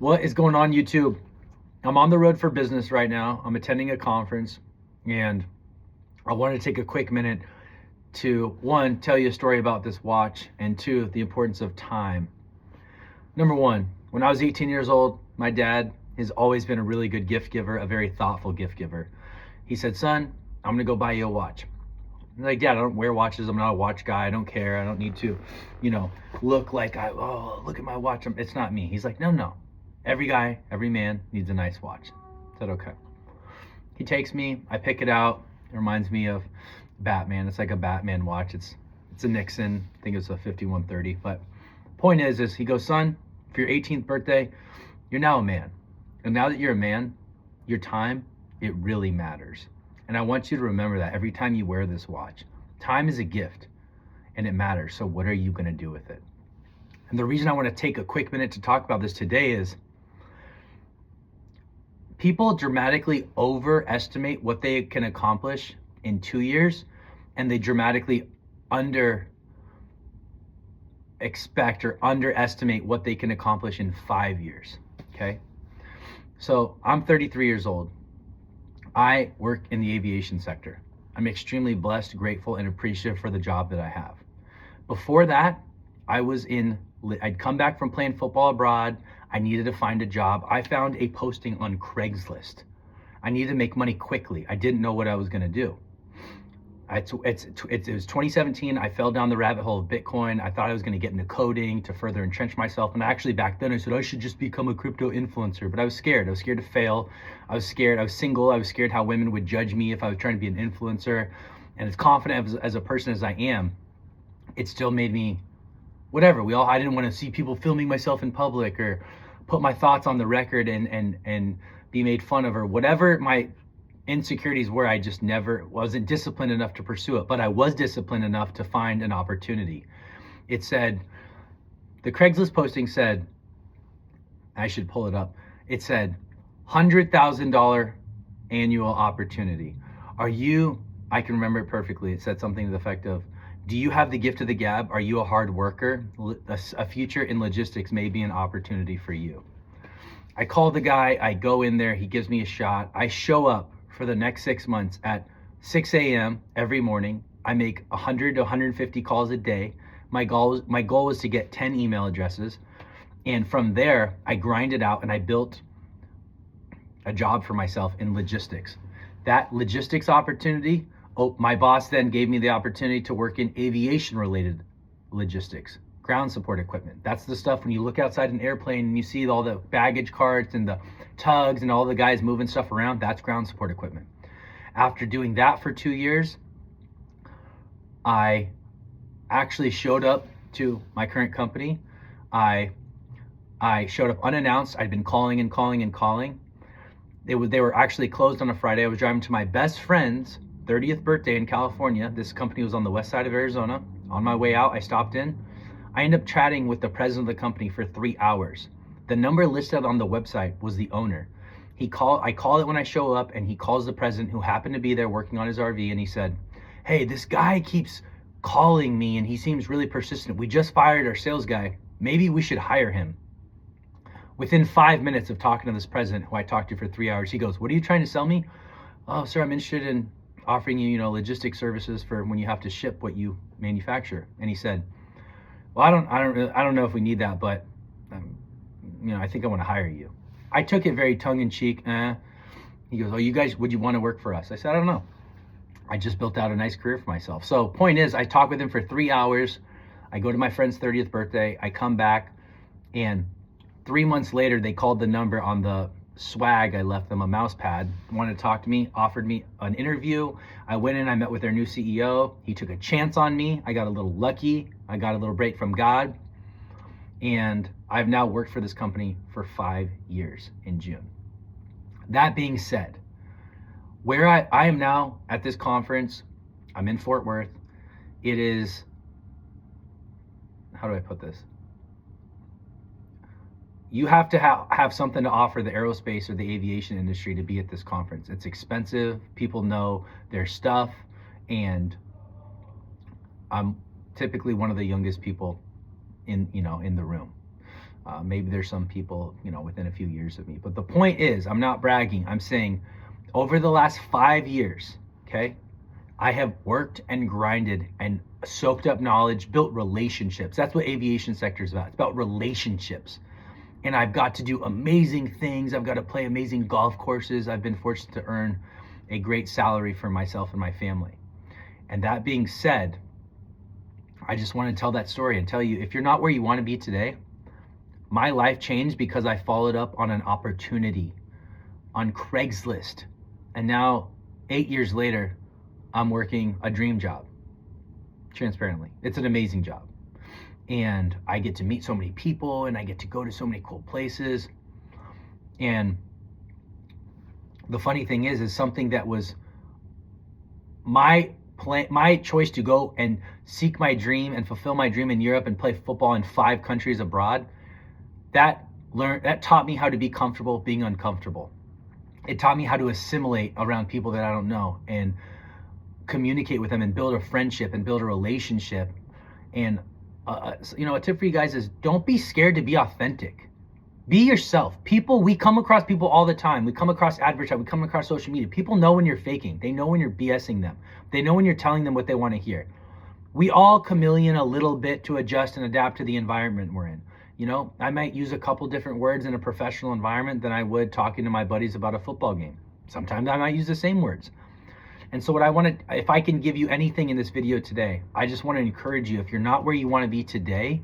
What is going on, YouTube? I'm on the road for business right now. I'm attending a conference, and I wanted to take a quick minute to, one, tell you a story about this watch, and two, the importance of time. Number one, when I was 18 years old, my dad has always been a really good gift giver, a very thoughtful gift giver. He said, son, I'm gonna go buy you a watch. I'm like, Dad, I don't wear watches. I'm not a watch guy. I don't care. I don't need to, look like look at my watch. It's not me. He's like, no. Every guy, every man needs a nice watch. I said, okay. He takes me, I pick it out. It reminds me of Batman. It's like a Batman watch. It's a Nixon. I think it's a 5130. But point is he goes, son, for your 18th birthday, you're now a man. And now that you're a man, your time, it really matters. And I want you to remember that every time you wear this watch. Time is a gift and it matters. So what are you going to do with it? And the reason I want to take a quick minute to talk about this today is people dramatically overestimate what they can accomplish in 2 years, and they dramatically underestimate what they can accomplish in 5 years. Okay. So I'm 33 years old. I work in the aviation sector. I'm extremely blessed, grateful, and appreciative for the job that I have. Before that, I'd come back from playing football abroad. I needed to find a job. I found a posting on Craigslist. I needed to make money quickly. I didn't know what I was going to do. It was 2017. I fell down the rabbit hole of Bitcoin. I thought I was going to get into coding to further entrench myself. And actually back then I said I should just become a crypto influencer, but I was scared. I was scared to fail. I was scared. I was single. I was scared how women would judge me if I was trying to be an influencer. And as confident as a person as I am, it still made me whatever. I didn't want to see people filming myself in public or put my thoughts on the record and be made fun of, or whatever my insecurities were. I just never wasn't disciplined enough to pursue it, but I was disciplined enough to find an opportunity. It said, the Craigslist posting said, I should pull it up. It said $100,000 annual opportunity. I can remember it perfectly. It said something to the effect of, do you have the gift of the gab? Are you a hard worker? A future in logistics may be an opportunity for you. I call the guy, I go in there, he gives me a shot. I show up for the next 6 months at 6 a.m. every morning. I make 100 to 150 calls a day. My goal was to get 10 email addresses. And from there, I grinded out and I built a job for myself in logistics. That logistics opportunity, my boss then gave me the opportunity to work in aviation related logistics, ground support equipment. That's the stuff when you look outside an airplane and you see all the baggage carts and the tugs and all the guys moving stuff around, that's ground support equipment. After doing that for 2 years, I actually showed up to my current company. I showed up unannounced. I'd been calling and calling. They were actually closed on a Friday. I was driving to my best friend's 30th birthday in California. This company was on the west side of Arizona. On my way out, I stopped in. I ended up chatting with the president of the company for 3 hours. The number listed on the website was the owner. I call it when I show up, and he calls the president, who happened to be there working on his RV, and he said, hey, this guy keeps calling me and he seems really persistent. We just fired our sales guy. Maybe we should hire him. Within 5 minutes of talking to this president, who I talked to for 3 hours, he goes, what are you trying to sell me? Oh, sir, I'm interested in offering you, logistics services for when you have to ship what you manufacture. And he said, well, I don't know if we need that, but I think I want to hire you. I took it very tongue in cheek. He goes, oh, you guys, would you want to work for us? I said, I don't know. I just built out a nice career for myself. So point is, I talked with him for 3 hours. I go to my friend's 30th birthday. I come back, and 3 months later, they called the number on the swag. I left them a mouse pad, wanted to talk to me, offered me an interview. I went in, I met with their new CEO. He took a chance on me. I got a little lucky. I got a little break from God. And I've now worked for this company for 5 years in June. That being said, where I am now at this conference, I'm in Fort Worth. It is, how do I put this? You have to have something to offer the aerospace or the aviation industry to be at this conference. It's expensive. People know their stuff, and I'm typically one of the youngest people in the room. Maybe there's some people, within a few years of me. But the point is, I'm not bragging. I'm saying over the last 5 years, okay, I have worked and grinded and soaked up knowledge, built relationships. That's what aviation sector is about. It's about relationships. And I've got to do amazing things. I've got to play amazing golf courses. I've been fortunate to earn a great salary for myself and my family. And that being said, I just want to tell that story and tell you, if you're not where you want to be today, my life changed because I followed up on an opportunity on Craigslist. And now, 8 years later, I'm working a dream job. Transparently, it's an amazing job. And I get to meet so many people and I get to go to so many cool places. And the funny thing is something that was my choice to go and seek my dream and fulfill my dream in Europe and play football in 5 countries abroad. That taught me how to be comfortable being uncomfortable. It taught me how to assimilate around people that I don't know and communicate with them and build a friendship and build a relationship. And a tip for you guys is, don't be scared to be authentic. Be yourself. We come across people all the time. We come across advertising. We come across social media. People know when you're faking. They know when you're BSing them. They know when you're telling them what they want to hear. We all chameleon a little bit to adjust and adapt to the environment we're in. I might use a couple different words in a professional environment than I would talking to my buddies about a football game. Sometimes I might use the same words. And so if I can give you anything in this video today, I just want to encourage you, if you're not where you want to be today,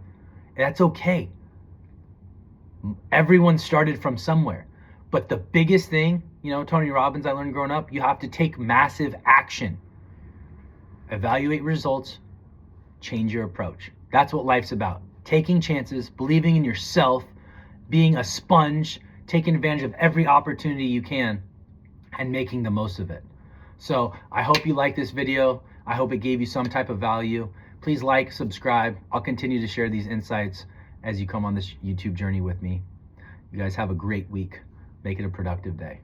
that's okay. Everyone started from somewhere. But the biggest thing, Tony Robbins, I learned growing up, you have to take massive action. Evaluate results, change your approach. That's what life's about. Taking chances, believing in yourself, being a sponge, taking advantage of every opportunity you can, and making the most of it. So I hope you like this video. I hope it gave you some type of value. Please like, subscribe. I'll continue to share these insights as you come on this YouTube journey with me. You guys have a great week. Make it a productive day.